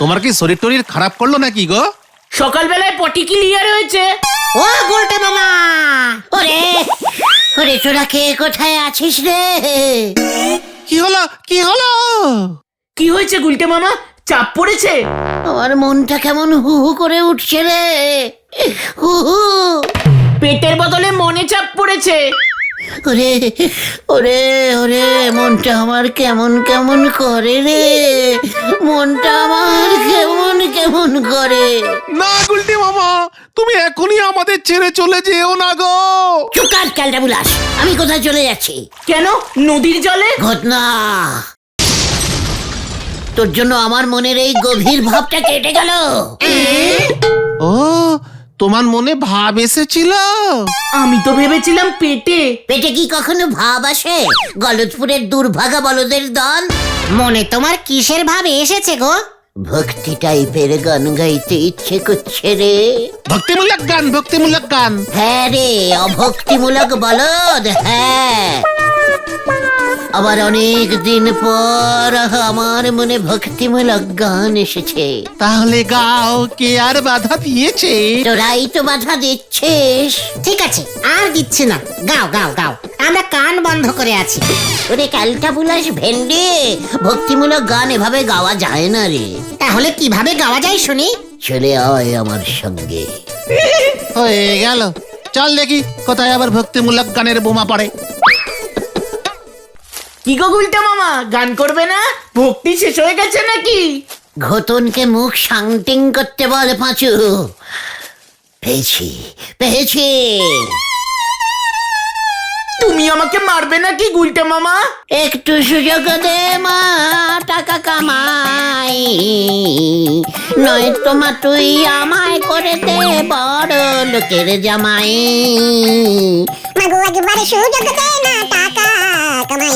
তোমার কি শরীর টরীর খারাপ করলো নাকি গো? সকালবেলায় পটি ক্লিয়ার হয়েছে। ও গুলটে মামা, ওরে ওরে তোরা কে কোথায় আছিস রে? কি হলো কি হলো? কি হয়েছে গুলটে মামা? চাপ পড়েছে? আমার মনটা কেমন হু হু করে উঠছে রে, হু হু। পেটের বদলে মনে চাপ পড়েছে। ওরে ওরে ওরে মনটা আমার কেমন কেমন করে রে, মনটা আমার কেমন কেমন করে। না গুলটি মামা, তুমি এখনই আমাদের ছেড়ে চলে যেও না গো। চুকার ক্যালটা বুলাস, আমি কোথায় চলে যাচ্ছি? কেন? নদীর জলে? ঘটনা, তোর জন্য আমার মনের এই গভীর ভাবটা কেটে গেল। ও, তোমার মনে ভাব এসেছিল? আমি তো ভেবেছিলাম পেটে। পেটে কি কখনো ভাব আসে? গলতপুরের দুর্ভাগা বলদের দল। মনে তোমার কিসের ভাব এসেছে গো? ভক্তি টাইপের গান গাইতে ইচ্ছে করছে রে। ভক্তিমূলক গান, ভক্তিমূলক গান। হ্যাঁ রে, অভক্তিমূলক বলদ, হ্যাঁ। আবার অনেক দিন পর আমার মনে ভক্তিমূলক গান এসেছে। তাহলে গাও, কে আর বাধা দিয়েছে? তোরাই তো বাধা দিচ্ছিস। ঠিক আছে, আর দিচ্ছি না, গাও গাও গাও, আমরা কান বন্ধ করে আছি। ওরে ক্যালটা বুলাস ভেন্ডে, ভক্তিমূলক গান এভাবে গাওয়া যায় না রে। তাহলে কিভাবে গাওয়া যায় শুনি? চলে আয় আমার সঙ্গে। হয়ে গেল, চল দেখি কোথায় আবার ভক্তিমূলক গানের বোমা পড়ে। কি গো গুলটে মামা, গান করবে না? ভক্তি শেষ হয়ে গেছে নাকি? ঘটনকে মুখ সাংটিং করতে বল পাঁচু। পেয়েছি পেয়েছি। তুমি আমাকে মারবে নাকি গুলটে মামা? একটু সুযোগ দে মা, টাকা কামাই, নয় তোমা তুই আমায় করে দে বড় লোকের জামাই। মাগো একবারে সুযোগ দে না, টাকা কামাই।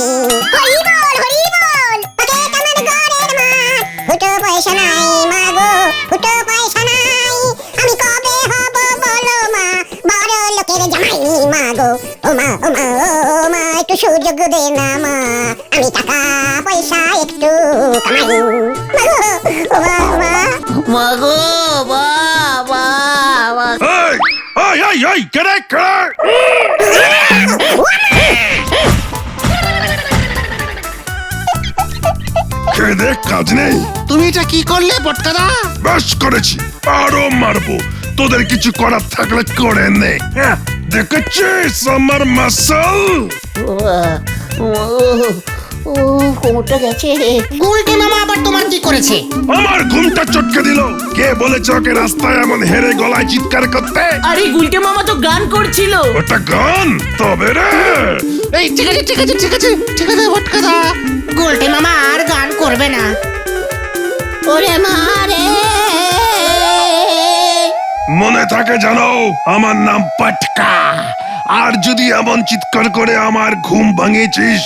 হরি বল হরি বল, ওকে কেমন গরের মাঠ, ফুটো পয়সা নাই মাগো, ফুটো পয়সা নাই। আমি কবে হব বলো মা, বড় লোকের জামাই মাগো। ও মা ও মা ও মা, একটু সুযোগ দে না মা, আমি টাকা পয়সা একটু কামাই মাগো। ও মা ও মা। মাগো বাবা। এই এই এই এই কেড়ে কেড়ে খেদে কাজ নেই। তুমি এটা কি করলে বটকারা? বেশ করেছি, আরো মারবো। তোদের কিছু করার থাকলে করে নে। হ্যাঁ, দেখেছিস আমার মাসল? ও কোমরটা গেছে। গুলটে মামা আবার তোমার কি করেছে? আমার ঘুমটা চটকে দিল। কে বলেছে ওকে রাস্তায় এমন হেরে গলায় চিৎকার করতে? আরে গুলটে মামা তো গান করছিল। ওটা গান তবে রে। এই ঠিক আছে ঠিক আছে ঠিক আছে ঠিক আছে বটকারা। গুলটে মামা আর গান করবে না। ওরে মারে। মনে থাকে জানো, আমার নাম পটকা। আর যদি এমন চিৎকার করে আমার ঘুম ভাঙিয়েছিস,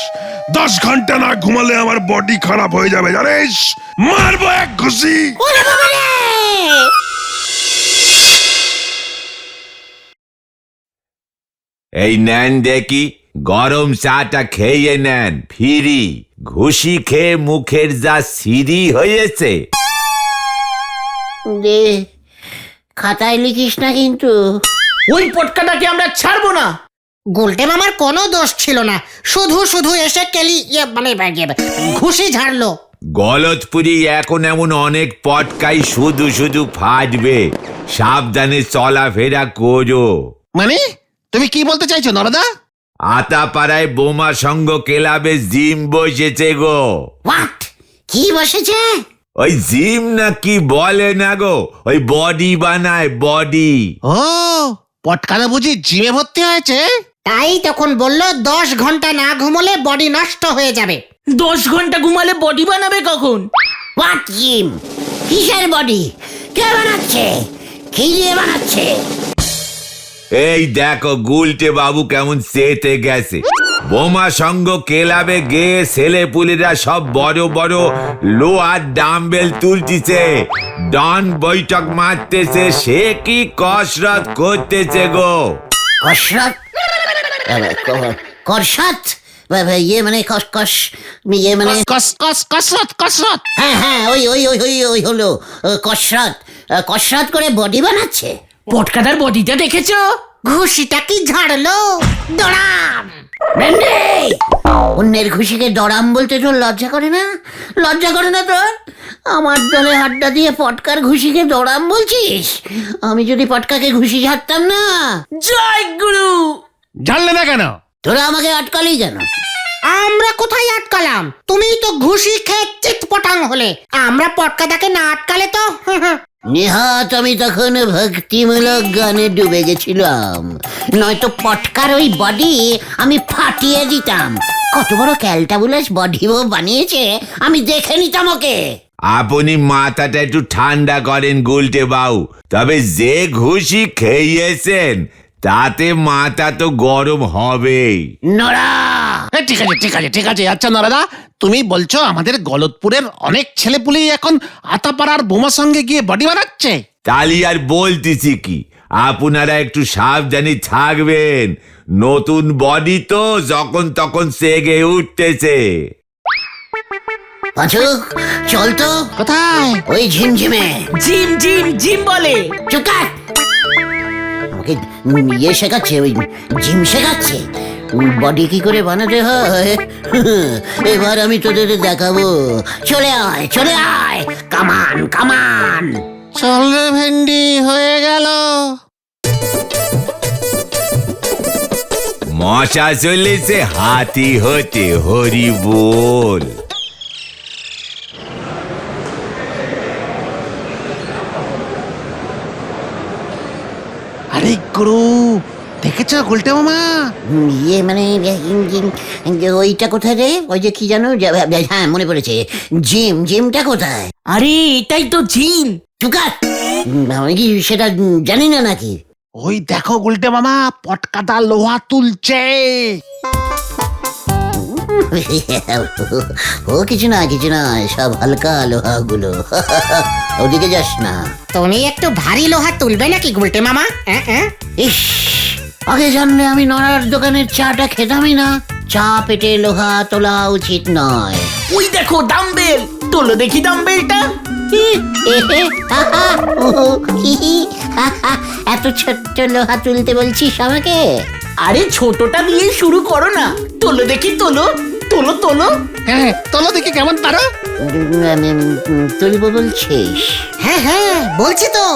10 ঘন্টা না ঘুমালে আমার বডি খারাপ হয়ে যাবে জানিস। মারবো এক ঘুষি। ওরে বাবা রে। এই নেন দেখি, গরম চাটা খেয়ে নেন, ফিরি। ঘুষি খেয়ে মুখের যা সিঁড়ি হয়েছে। দে, খাতায় লিখিস না কিন্তু। ওই পটকাটাকে আমরা ছাড়বো না। গুলটে মামার কোনো দোষ ছিল না, শুধু শুধু এসে কেলি মানে ঘুষি ঝাড়লো। গলতপুরি এখন এমন অনেক পটকাই শুধু শুধু ফাটবে, সাবধানে চলাফেরা করো। মানে তুমি কি বলতে চাইছো নরদা? আতাপাড়ায় বোমা সংঘ ক্লাবে জিম বসেছে গো। হোয়াট? কি বসেছে? ওই জিম না কি বলে না গো, ওই বডি বানায় বডি। ও, পটকারা বুঝি জিমে ভর্তি হয়েছে? তাই তখন বললো 10 ঘন্টা না ঘুমোলে বডি নষ্ট হয়ে যাবে। 10 ঘন্টা ঘুমালে বডি বানাবে কখন? What gym? কিসের বডি? কে বানাচ্ছে? কি দিয়ে বানাচ্ছে? এই দেখো গুলটে বাবু কেমন চেতে গেছে। বোমা সংঘ ক্লাবে গিয়ে ছেলেপুলেরা সব বড় বড় লোহার ডাম্বেল তুলতিছে, ডন বৈঠক মারতেছে, সে কি কসরত করতেছে গো। কসরত? কসরত? ইয়ে মানে কস ইয়ে মানে কসরত হ্যাঁ হ্যাঁ ওই হলো কসরত করে বডি বানাচ্ছে। পটকাদার বডিটা দেখেছো? ঘুষিটা কি ঝাড়লো, দড়াম। ভেন্ডি! অন্যের খুশিকে দড়াম বলতে তোর লজ্জা করে না? লজ্জা করে না তোর? আমার দলে হাড্ডা দিয়ে পটকার ঘুষিকে দড়াম বলছিস? আমি যদি পটকাকে ঘুষি ঝাড়তাম না, জয় গুরু। জানলে না কেন? তোরা আমাকে আটকালি কেন? আমরা কোথায় আটকালাম? তুমি তো ঘুষি খেয়ে চিৎপটাং হলে। আমরা পটকাদাকে না আটকালে তো নেহাত আমি তখন ভক্তিমূলক গানে ডুবে গেছিলাম, নয়তো পটকার ওই বডি আমি ফাটিয়ে দিতাম। কত বড় ক্যালটাবুলাস বডি ও বানিয়েছে আমি দেখে নিতাম ওকে। আপনি মাথাটা একটু ঠান্ডা করেন গুলটে বাবু, তবে যে ঘুষি খেয়েছেন তাতে মাথা তো গরম হবেই। নড়া! ঠিক আছে আচ্ছা নরাদা, তুমি বলছো আমাদের গলতপুরের অনেক ছেলেপুলি এখন আতাপাড়ার বোমা সঙ্গে গিয়ে বডি বানাচ্ছে? তালি আর বলতেছি কি, আপনারা একটু সাবধানে থাকবেন। নতুন বডি তো যখন তখন সেগে উঠতেছে। পাঁচু চল তো। কোথায়? ওই ঝিমঝিমে। জিম জিম জিম বলে। চুকার! আমাকে ইয়ে শেখাচ্ছে, ওই জিম শেখাচ্ছে। বডি কি করে বানাতে হয় এবার আমি তোদের দেখাবো। চলে আয় কামান। চল রে ভেন্ডি, হয়ে গেল। মশা চলেছে হাতি হতে, হরি বল। আরে গুরু, দেখেছো গুলটে মামা? ইয়ে মানে ওইটা কোথায় রে? ওই যে কি জানো, হ্যাঁ মনে পড়েছে, জিমটা কোথায়? আরে এটাই তো জিম। চুকার! আমি কি সেটা জানি না নাকি? ওই দেখো গুলটে মামা, পটকাদা লোহা তুলছে। ও কিছু না, সব হালকা লোহাগুলো। ওদিকে যাস না। তুমি একটু ভারী লোহা তুলবে নাকি গুলটে মামা? ইস, আগে জানলে আমি নড়ার দোকানের চাটা খেতামই না। চা পেটে লোহা তোলা উচিত নয়। ওই দেখো ডাম্বেল, তোলো দেখি ডাম্বেলটা। এত ছোট্ট লোহা তুলতে বলছিস আমাকে? আরে ছোটটা দিয়ে শুরু করো না। তোলো দেখি, তোলো। হ্যাঁ তোলো দেখি কেমন পারো। তুলবো বলছিস? হ্যাঁ বলছি তো।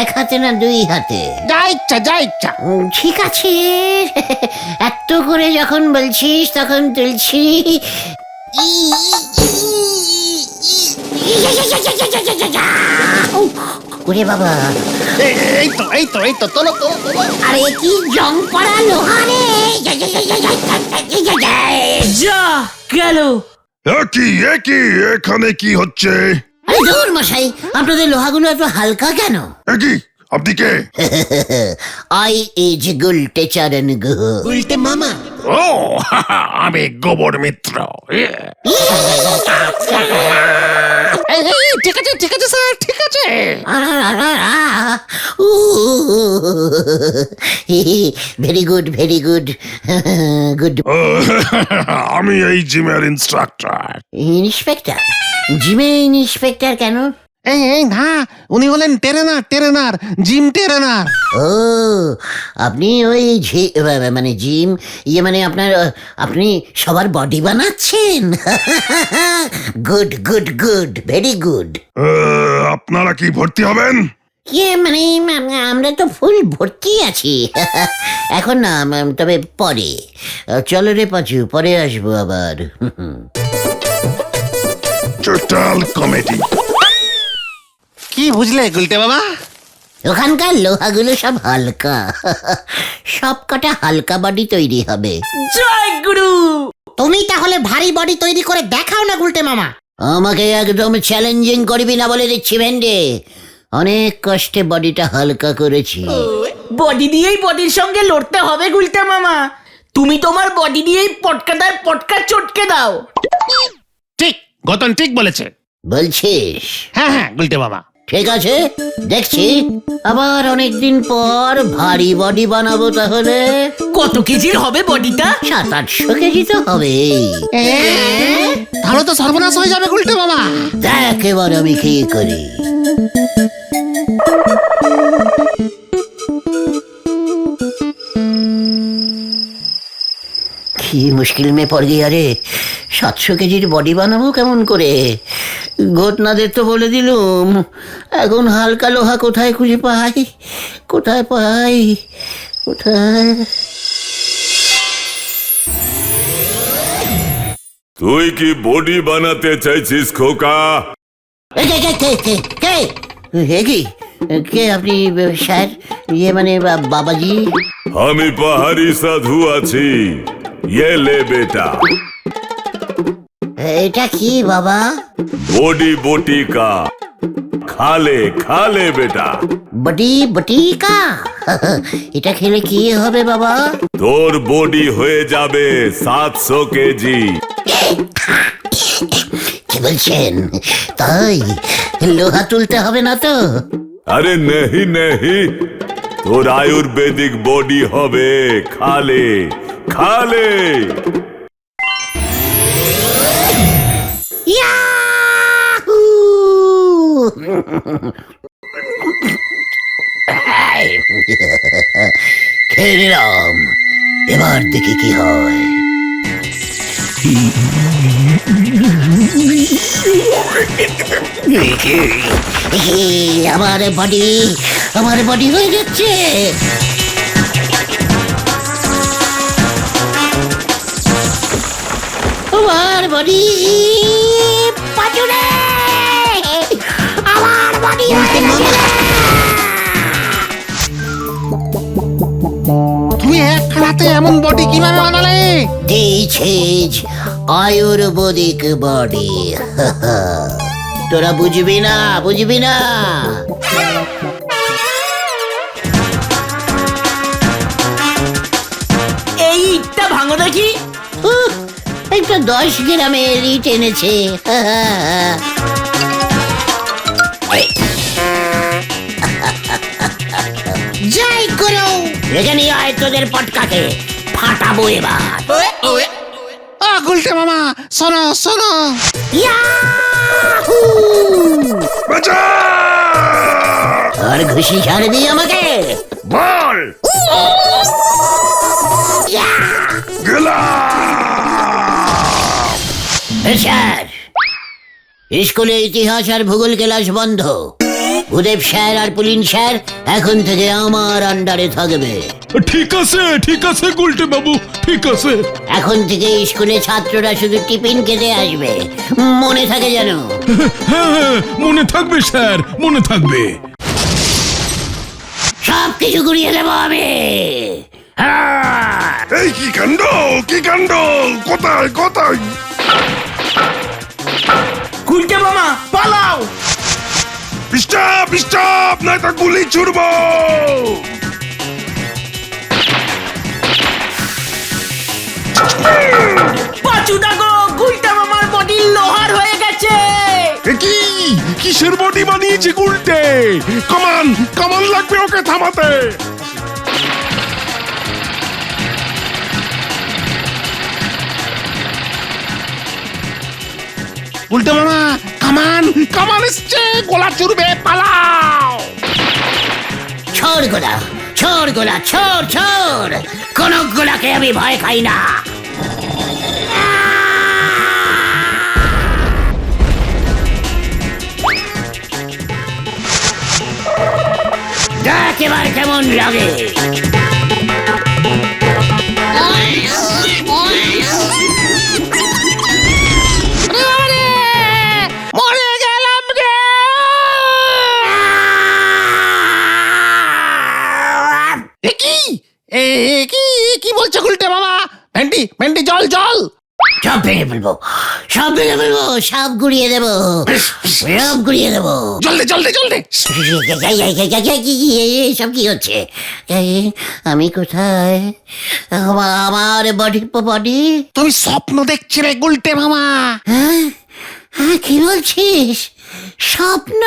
এক হাতে না দুই হাতে? যা ইচ্ছা। ঠিক আছে, এত করে যখন বলছিস তখন তুলছি। ওরে বাবা! এই তো তোলো। আরে কি জং পড়া লোহা রে! যা গেল। একই এখানে কি হচ্ছে? আরে দূর মশাই, আপনাদের লোহাগুলো এত হালকা কেন? একই আপনি কে? আই ইজ গুলটে চারণ গুহ। উল্টে মামা। ও আমি গোবর মিত্র। ঠিক আছে স্যার, ঠিক আছে। Very good good. আমি এই জিমের ইনস্ট্রাক্টর। ইন্সপেক্টর? জিমে ইন্সপেক্টর কেন? এই না, উনি হলেন ট্রেনার, জিম ট্রেনার। ও, আপনি ওই মানে জিম ইয়ে মানে আপনি সবার বডি বানাচ্ছেন? Good very good. আপনারা কি ভর্তি হবেন? ইয়ে মানে আমরা তো ফুল ভর্তি আছি। এখন না, তবে পরে। চলো রে পাঁচু, পরে আসবো আবার। Total comedy. কি বুঝলে গুলটে বাবা? ওখানকার লোহাগুলো সব হালকা। সব কটা হালকা বডি তৈরি হবে। জয় গুরু। তুমি তাহলে ভারী বডি তৈরি করে দেখাও না গুলটে মামা। আমাকে একদম চ্যালেঞ্জিং করবি না বলে দিচ্ছি ভেন্ডে। অনেক কষ্টে বডিটা হালকা করেছি। বডি দিয়েই বডির সঙ্গে লড়তে হবে গুলটে মামা। তুমি তোমার বডি দিয়েই পটকা চটকে দাও। ঠিক, গতন ঠিক বলেছে। বলছিস? হ্যাঁ গুলটে বাবা। ঠিক আছে, দেখছি। আবার অনেকদিন পর ভারী বডি বানাবো তাহলে। কত কেজির হবে বডিটা? 700-800 কেজি তো হবে। তাহলে তো সর্বনাশ হয়ে যাবে গুলটে মামা। দেখ এবার আমি কি করি। কি মুশকিল মে পড় গিয়া রে। 700 কেজির বডি বানাবো কেমন করে? ঘটনাদের তো বলে দিলুম, এখন হালকা লোহা কোথায় খুঁজে পাই? কোথায় পাই? কোথায়? তুই কি বডি বানাতে চাইছিস খোকা? এই কে কে কে কে কে কি কে আপনি স্যার? ইয়ে মানে বাবাজি। আমি পাহাড়ি সাধু আছি। ये ले बेटा, এটা কি বাবা? बॉडी बोटी का खा ले बेटा। বডি বটিকা? এটা খেলে কি হবে বাবা? তোর বডি হয়ে যাবে 700 কেজি। কি বলছেন? তাই লোহা তুলতে হবে না তো? अरे नहीं नहीं, তোর আয়ুর্বেদিক বডি হবে। खा ले। ইয়াহু! খেয়ে নিলাম, এবার দেখি কি হয়। আমার বডি হয়ে যাচ্ছে। আমার বডি পাচুরে, আমার বডি তুমি এক খানাতে এমন বডি কিভাবে বানালে? দিয়েছিস আয়ুর্বেদিক বডি। তোরা বুঝবি না। এই ইটটা ভাঙো দেখি। একটা 10 গ্রামের ইট এনেছে। যাই করো, রেখে নিয়ে আয় তোদের পটকাকে, ফাটাবো এবার। গুলটে মামা শোনো শোনো। ইয়াহু! বাঁচা! আর ঘুষি ছাড়বি আমাকে? বল! গেলাম! স্যার, স্কুলে ইতিহাস আর ভূগোল ক্লাস বন্ধ। ভূদেব স্যার আর পুলিন স্যার এখন থেকে আমার আন্ডারে থাকবে। ঠিক আছে গুলটে বাবু, ঠিক আছে। এখন থেকে স্কুলে ছাত্ররা শুধু টিফিন খেতে আসবে, মনে থাকে যেন। হ্যাঁ, মনে থাকবে স্যার, মনে থাকবে। সব কিছু ঘুরিয়ে দেবো আমি। এই কি কাণ্ড! কোথায়! গুলটে মামা পালাও। পিস্টাপ নাই তো গুলি ছুড়বো। পাচু দেখো, গুলটে মামার বডি লোহার হয়ে গেছে। কিসের বডি বানিয়েছে গুলটে? কামান লাগবে ওকে থামাতে। গুলটে মামা কামান এসছে, গোলা চুরবে, পালাও। छोड़ गोला छोड़। কোনো গোলাকে আমি ভয় খাই না। দেখ এবার কেমন লাগে। মরে গেলাম রে। কি বলছো গুলটে মামা? ভেন্ডি জল। সব ভেঙে ফেলবো, সব গুড়িয়ে দেবো। জলদি। সব কি হচ্ছে? আমি কোথায়? আমার বডি। তুমি স্বপ্ন দেখছিলে গুলটে মামা। হ্যাঁ, কি বলছিস? স্বপ্ন?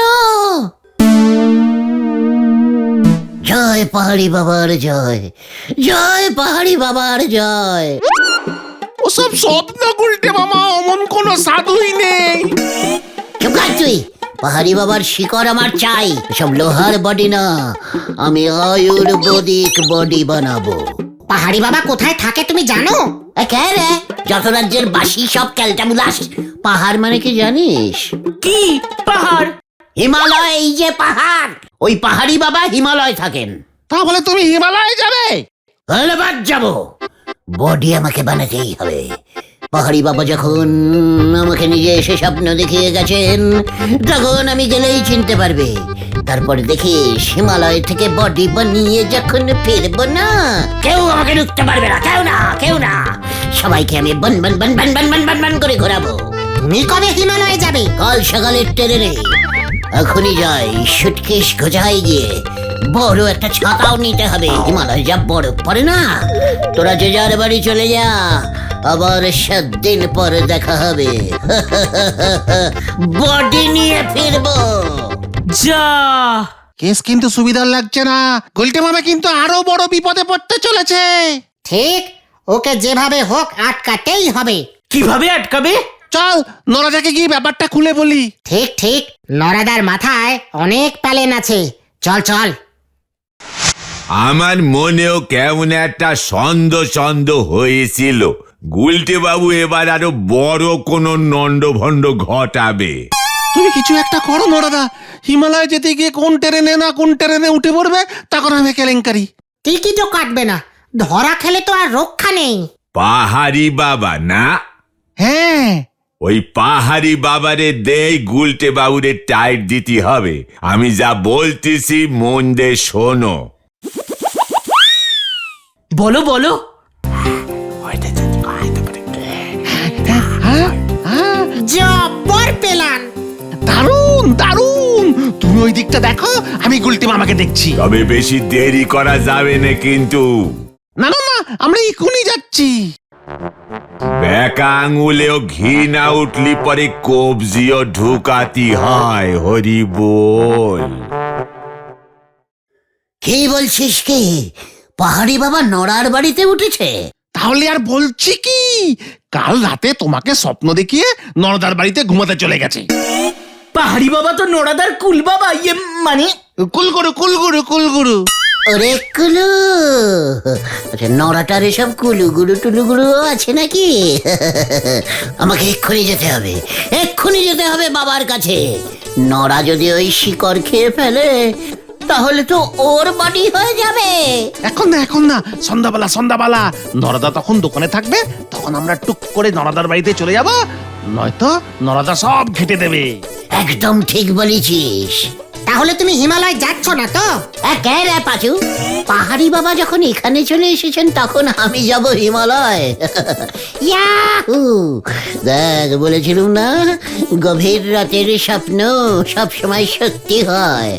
জয় পাহাড়ি বাবার জয়, জয় পাহাড়ি বাবার জয়। ওসব স্বপ্ন গুলটে মামা, অমন কোনো সাধুই নেই। চুপ কর তুই। পাহাড়ি বাবার শিকড় আমার চাই, সব লোহার বডি না, আমি আয়ুর্বেদিক বডি বানাবো। পাহাড়ি বাবা কোথায় থাকে তুমি জানো? কে রে? যত রাজ্যের বাসি সব ক্যালটাবুলাস। পাহাড় মানে কি জানিস? কি পাহাড়? হিমালয়, এই যে পাহাড়, ওই পাহাড়ি বাবা হিমালয় থাকেন। তাহলে তুমি হিমালয়ে যাবে? ধন্যবাদ, যাবো। বডি আমাকে বানাতেই হবে। পাহাড়ি বাবা যখন আমাকে নিজে এসে স্বপ্ন দেখিয়ে গেছেন, তখন আমি গেলেই চিনতে পারবে। তারপর দেখিস হিমালয় থেকে বডি বানিয়ে যখন ফিরবো না, কেউ আমাকে ঢুকতে পারবে না, কেউ না, কেউ না। সবাইকে আমি বন বন বন বন বন বন বন বন করে ঘোরাবো। তুমি কবে হিমালয়ে যাবে? কাল সকালের ট্রেনে। এখনই যাই, সুটকেস গোছাই গিয়ে বড় একটা ছাতাও নিতে হবে, হিমালয় যা বরফ পড়ে না। তোরা যে যার বাড়ি চলে যা, আবার 7 দিন পরে দেখা হবে। বডি নিয়ে ফিরবো। যা, কেস কিন্তু সুবিধার লাগছে না, গুলটে মামা কিন্তু আরো বড় বিপদে পড়তে চলেছে। ঠিক, ওকে যেভাবে হোক আটকাতেই হবে। কিভাবে আটকাবে? চল নরাদাকে গিয়ে ব্যাপারটা খুলে বলি। ঠিক ঠিক, নরাদার মাথায় অনেক প্যালেন আছে, চল চল। আমার মনেও কেমন একটা সন্দেহ সন্দেহ হয়েছিল গুলটে বাবু এবার আরো বড় কোনো নন্ডভন্ড ঘটাবে। তুমি কিছু একটা করো নরাদা, হিমালয় যেতে গিয়ে কোন ট্রেনে না কোন ট্রেনে উঠে পড়বে, তখন আমি কেলেঙ্কারি। টিকিটও কাটবে না, ধরা খেলে তো আর রক্ষা নেই। পাহাড়ি বাবা না? হ্যাঁ, ওই পাহাড়ি বাবারে দেই গুলটে বাবুরে টাইট দিতে হবে। আমি যা বলতেছি মন দিয়ে শোনো। বলো বলো। জব্বর পেলান। দারুণ দারুণ, তুমি ওই দিকটা দেখো, আমি গুলটে মামাকে দেখছি। তবে বেশি দেরি করা যাবে না কিন্তু। না না না, আমরা এখনই যাচ্ছি। বেকা আঙুলেও ঘি না উঠলি পরে কবজিও ঢুকাতি হয়। হরি বল। কি বলছিস কি? পাহাড়ি বাবা নড়ার বাড়িতে উঠেছে? তাহলে আর বলছি কি, কাল রাতে তোমাকে স্বপ্ন দেখিয়ে নরদার বাড়িতে ঘুমাতে চলে গেছে। পাহাড়ি বাবা তো নড়াদার কুল বাবা, ইয়ে মানে কুলগুরু কুলগুরু কুলগুরু। ওরে কুলু, আচ্ছা নড়াটার এসব কুলুগুরু টুলুগুরু আছে নাকি? আমাকে এক্ষুনি যেতে হবে, এক্ষুনি যেতে হবে বাবার কাছে। নড়া যদি ওই শিকড় খেয়ে ফেলে, তাহলে তো ওর বাড়ি হয়ে যাবে। এখন না এখন না, সন্ধ্যাবেলা সন্ধ্যাবেলা নরদা তখন দোকানে থাকবে, তখন আমরা টুক করে নরদার বাড়িতে চলে যাব, নয়তো নরদা সব ঘেটে দেবে। একদম ঠিক বলেছিস। তাহলে তুমি হিমালয় যাচ্ছ না তো? কে রে পাচু? পাহাড়ি বাবা যখন এখানে চলে এসেছেন, তখন আমি যাব হিমালয়। ইয়াহু! দেখ, বলেছিলুম না, গভীর রাতের স্বপ্ন সব সময় সত্যি হয়।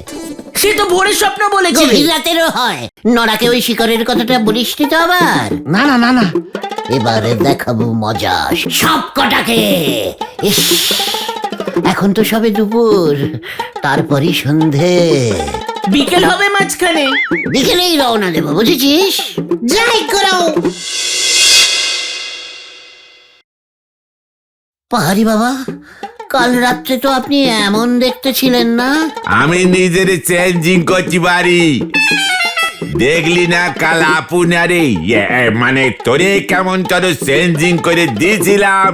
সে তো ভোরের স্বপ্ন বলেছিল। গভীর রাতেরও হয়। নড়াকে ওই শিকরের কথাটা বলিস তো আবার? না না না না, এবারে দেখাবো মজা সব কটাকে। ইস, এখন তো সবে দুপুর, তারপরই সন্ধে। বিকেল হবে মাঝখানে। বিকেলেই রওনা দেবো, বুঝেছিস? যাই করো। পাহাড়ি বাবা, কাল রাত্রে তো আপনি এমন দেখতে ছিলেন না? আমি নিজের চেঞ্জিং করছি বাড়ি। দেখলি না কাল আপনারে মানে তোরে কেমন তোর চেঞ্জিং করে দিয়েছিলাম।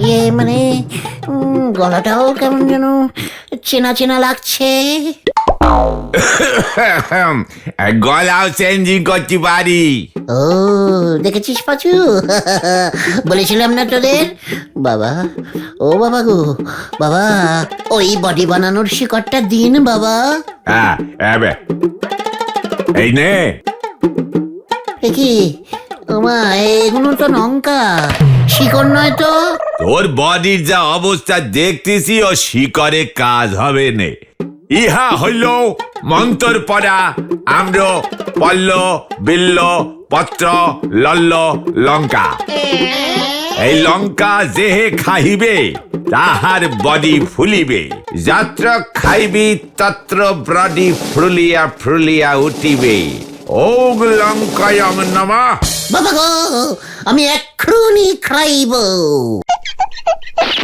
ইয়ে মানে গলাটাও কেমন যেন চেনা চেনা লাগছে। গলাও চেঞ্জিং করছি বাড়ি। ও, দেখেছিস পাচু? বলেছিলাম না তোদের? বাবা, ও বাবা গো, বাবা ওই বডি বানানোর শিকড়টা দিন বাবা। হ্যাঁ, এই নে। কি ওমা, এগুলো তো লঙ্কা, শিকড় নয় তো। তোর বডির যা অবস্থা দেখতেছি, ও শিকড়ে কাজ হবে না। ইহা হইল মন্তর পড়া আম্র পল্ল বিল্ল পত্র লল্ল লঙ্কা। এই লঙ্কা যেহে খাইবে তাহার বডি ফুলিবে, যত্র খাইবি তত্র বডি ফুলিয়া ফুলিয়া উঠিবে। ওগ লঙ্কায়ং নমঃ। বাবা গো, আমি এক্ষুনি খাইব।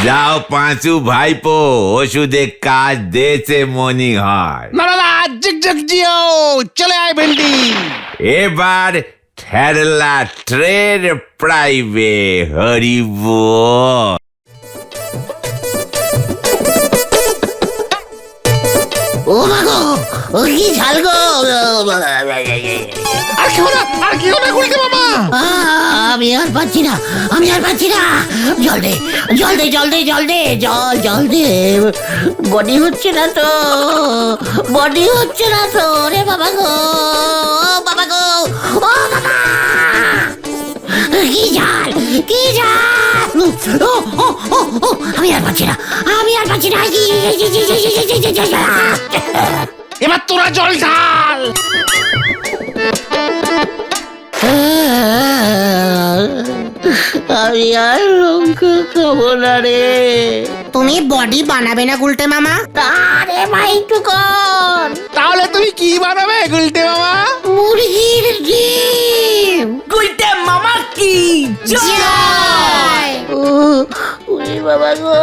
যাও পাঁচু ভাইপো, ওষুধে কাজ দিয়েছে মনি হয়। না না না, জিগ জিগ জিও, চলে আয় ভেন্ডি। এবার ঠেরলা ট্রেন প্রাইভে হরিব। ও মাগো, ও কি ঝাল গো। আর কেউ না, আর কেউ না গুলটে মামা। আমি আর পাচ্ছি না, আমি আর পাচ্ছি না। জল দে, জল দে, জল দে, জল দে, জল জল দে। বডি হচ্ছে না তো, বডি হচ্ছে না তো রে বাবা গো, বাবা গো, ও বাবা। কি ঝাল, কি ঝাল। ও, ও, ও, ও, আমি আর পাচ্ছি না, আমি আর পাচ্ছি না। এবার তোরা জল ঢাল। আমি আর লঙ্কা খাবো না রে। তুমি বডি বানাবে না গুলটে মামা? আরে ভাই টুকন, তাহলে তুমি কি বানাবে গুলটে মামা? মুরগির ডিম। গুলটে মামা কি জয়। ওরে বাবা গো।